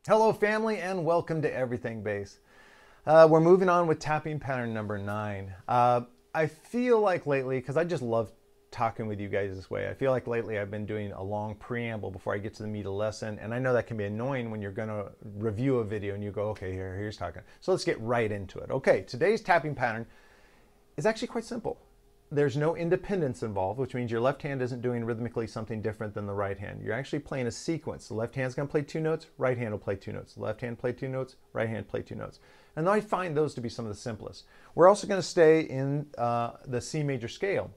Hello family and welcome to Everything Bass. We're moving on with tapping pattern number 9. I feel like lately, because I just love talking with you guys this way, I feel like lately I've been doing a long preamble before I get to the meat of the lesson, and I know that can be annoying when you're going to review a video and you go, okay, here's talking. So let's get right into it. Okay, today's tapping pattern is actually quite simple. There's no independence involved, which means your left hand isn't doing rhythmically something different than the right hand. You're actually playing a sequence. The left hand's going to play 2 notes, right hand will play 2 notes. The left hand play 2 notes, right hand play 2 notes. And I find those to be some of the simplest. We're also going to stay in the C major scale.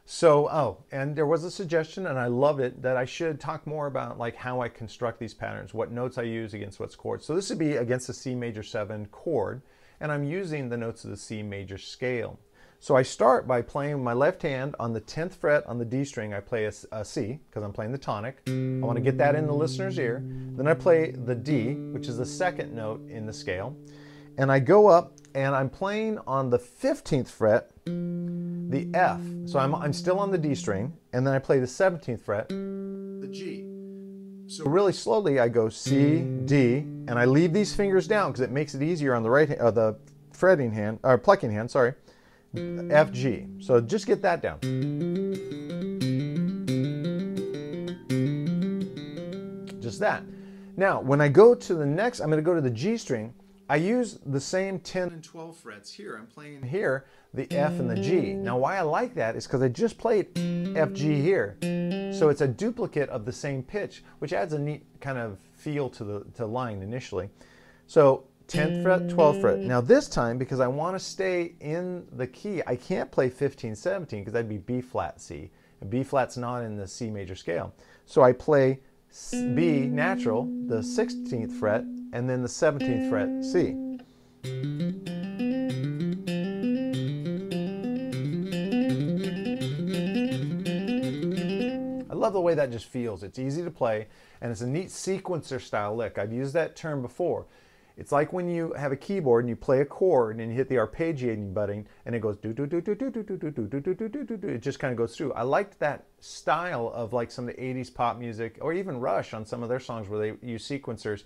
So, and there was a suggestion, and I love it, that I should talk more about like how I construct these patterns, what notes I use against what chords. So this would be against the C major 7 chord, and I'm using the notes of the C major scale. So I start by playing my left hand on the 10th fret on the D string. I play a C because I'm playing the tonic. I want to get that in the listener's ear. Then I play the D, which is the second note in the scale. And I go up and I'm playing on the 15th fret the F. So I'm still on the D string. And then I play the 17th fret, the G. So really slowly I go C, D, and I leave these fingers down because it makes it easier on the right hand, the fretting hand, or plucking hand, sorry. F, G. So just get that down. Just that. Now, when I go to the next, I'm going to go to the G string. I use the same 10 and 12 frets here. I'm playing here the F and the G. Now, why I like that is because I just played F, G here. So it's a duplicate of the same pitch, which adds a neat kind of feel to the line initially. So 10th fret, 12th fret. Now this time, because I want to stay in the key, I can't play 15, 17 because that'd be B flat C. And B flat's not in the C major scale. So I play B natural, the 16th fret, and then the 17th fret C. I love the way that just feels. It's easy to play, and it's a neat sequencer style lick. I've used that term before. It's like when you have a keyboard and you play a chord and you hit the arpeggiating button and it goes do do do do do do do do do do do do do do. It just kind of goes through. I liked that style of like some of the 80s pop music or even Rush on some of their songs where they use sequencers.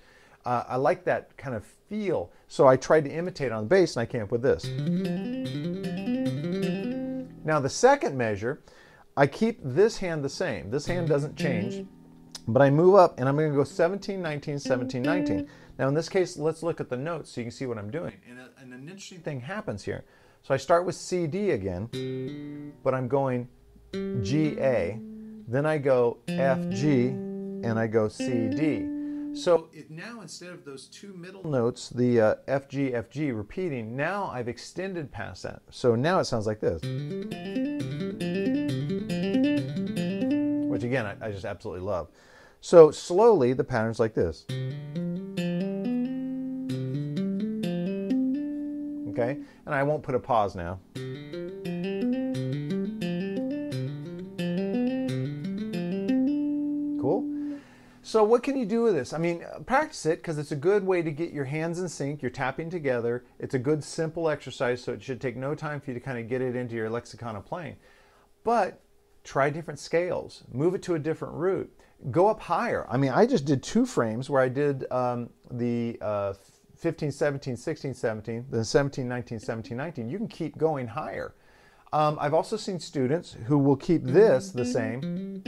I like that kind of feel. So I tried to imitate on the bass and I came up with this. Now the second measure, I keep this hand the same. This hand doesn't change, but I move up and I'm going to go 17, 19, 17, 19. Now in this case, let's look at the notes so you can see what I'm doing. And an interesting thing happens here. So I start with C, D again, but I'm going G, A. Then I go F, G, and I go C, D. So now instead of those two middle notes, the F, G, F, G repeating, now I've extended past that. So now it sounds like this. Which again, I just absolutely love. So slowly the pattern's like this. Okay, and I won't put a pause now. Cool. So what can you do with this? I mean, practice it because it's a good way to get your hands in sync. You're tapping together. It's a good simple exercise, so it should take no time for you to kind of get it into your lexicon of playing. But try different scales. Move it to a different root. Go up higher. I mean, I just did 2 frames where I did the 15, 17, 16, 17, then 17, 19, 17, 19. You can keep going higher. I've also seen students who will keep this the same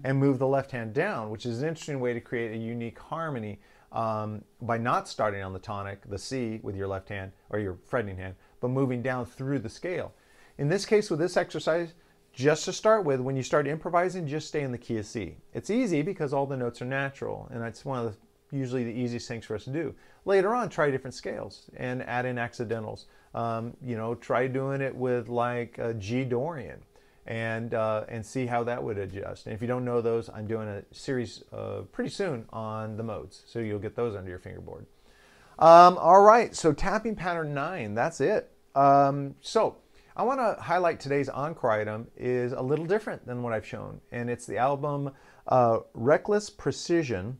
and move the left hand down, which is an interesting way to create a unique harmony by not starting on the tonic, the C, with your left hand or your fretting hand, but moving down through the scale. In this case, with this exercise, just to start with, when you start improvising, just stay in the key of C. It's easy because all the notes are natural, and that's one of the usually the easiest things for us to do. Later on, try different scales and add in accidentals. You know, try doing it with like G Dorian and see how that would adjust. And if you don't know those, I'm doing a series pretty soon on the modes, so you'll get those under your fingerboard. All right, so tapping pattern 9, that's it. So I want to highlight today's encore item is a little different than what I've shown, and it's the album Reckless Precision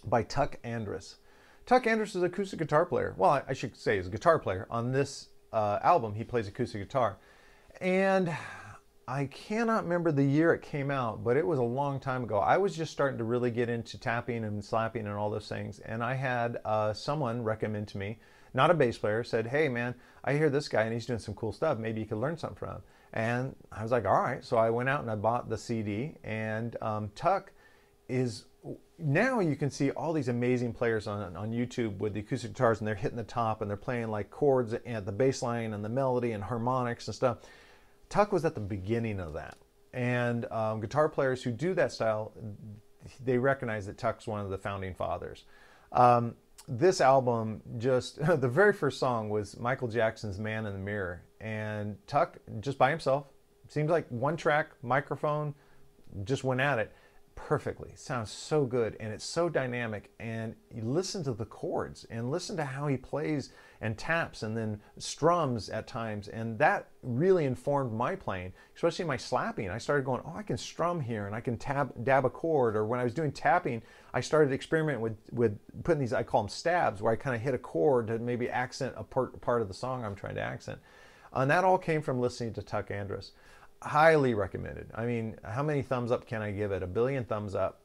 by Tuck Andress. Tuck Andress is an acoustic guitar player. Well, I should say he's a guitar player. On this album, he plays acoustic guitar. And I cannot remember the year it came out, but it was a long time ago. I was just starting to really get into tapping and slapping and all those things. And I had someone recommend to me, not a bass player, said, hey man, I hear this guy and he's doing some cool stuff. Maybe you could learn something from him. And I was like, all right. So I went out and I bought the CD. And Tuck is, now you can see all these amazing players on YouTube with the acoustic guitars, and they're hitting the top and they're playing like chords at the bass line and the melody and harmonics and stuff. Tuck was at the beginning of that. And guitar players who do that style, they recognize that Tuck's one of the founding fathers. This album, just the very first song was Michael Jackson's Man in the Mirror. And Tuck, just by himself, seems like one track, microphone, just went at it perfectly. It sounds so good, and it's so dynamic. And you listen to the chords and listen to how he plays and taps and then strums at times, and that really informed my playing, especially my slapping. I started going, oh, I can strum here and I can dab a chord. Or when I was doing tapping, I started experimenting with putting these, I call them stabs, where I kind of hit a chord to maybe accent a part of the song I'm trying to accent. And that all came from listening to Tuck Andress. Highly recommended. I mean, how many thumbs up can I give it? 1 billion thumbs up.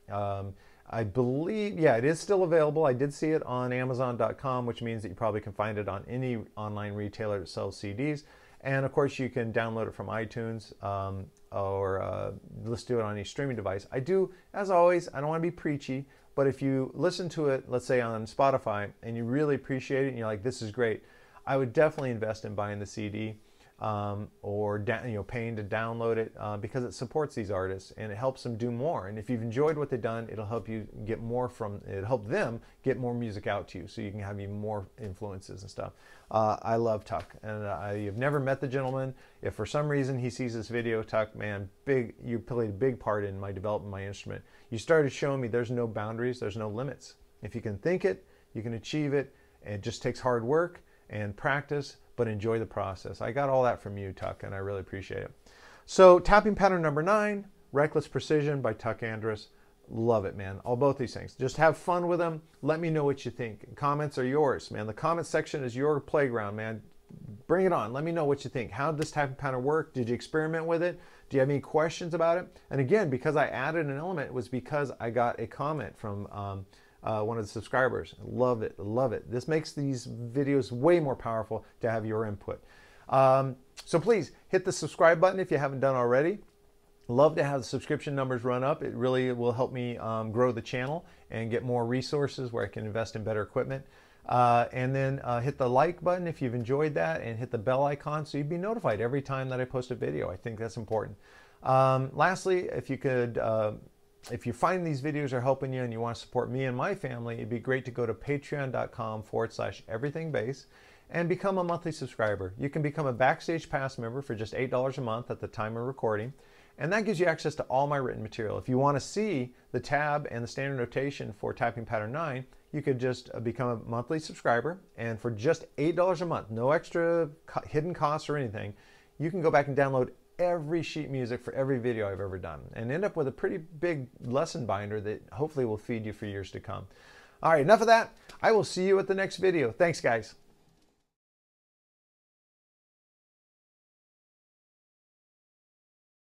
I believe, yeah, it is still available. I did see it on Amazon.com, which means that you probably can find it on any online retailer that sells CDs. And of course, you can download it from iTunes or let's do it on any streaming device. I do, as always, I don't want to be preachy, but if you listen to it, let's say on Spotify, and you really appreciate it and you're like, this is great, I would definitely invest in buying the CD. Or paying to download it because it supports these artists and it helps them do more. And if you've enjoyed what they've done, it'll help you get more it'll help them get more music out to you, so you can have even more influences and stuff. I love Tuck, and I've never met the gentleman. If for some reason he sees this video, Tuck, man, you played a big part in my developing my instrument. You started showing me there's no boundaries, there's no limits. If you can think it, you can achieve it. It just takes hard work and practice, but enjoy the process. I got all that from you, Tuck, and I really appreciate it. So tapping pattern number 9, Reckless Precision by Tuck Andress. Love it, man. Both these things. Just have fun with them. Let me know what you think. Comments are yours, man. The comment section is your playground, man. Bring it on. Let me know what you think. How did this tapping pattern work? Did you experiment with it? Do you have any questions about it? And again, because I added an element, it was because I got a comment from one of the subscribers. Love it, love it. This makes these videos way more powerful to have your input. So please hit the subscribe button if you haven't done already. Love to have the subscription numbers run up. It really will help me grow the channel and get more resources where I can invest in better equipment. And then hit the like button if you've enjoyed that, and hit the bell icon so you'd be notified every time that I post a video. I think that's important. Lastly, if you could, if you find these videos are helping you and you want to support me and my family, it'd be great to go to patreon.com/everythingbass and become a monthly subscriber. You can become a Backstage Pass member for just $8 a month at the time of recording, and that gives you access to all my written material. If you want to see the tab and the standard notation for tapping pattern 9, you could just become a monthly subscriber, and for just $8 a month, no extra hidden costs or anything, you can go back and download every sheet music for every video I've ever done and end up with a pretty big lesson binder that hopefully will feed you for years to come. All right, enough of that. I will see you at the next video. Thanks, guys.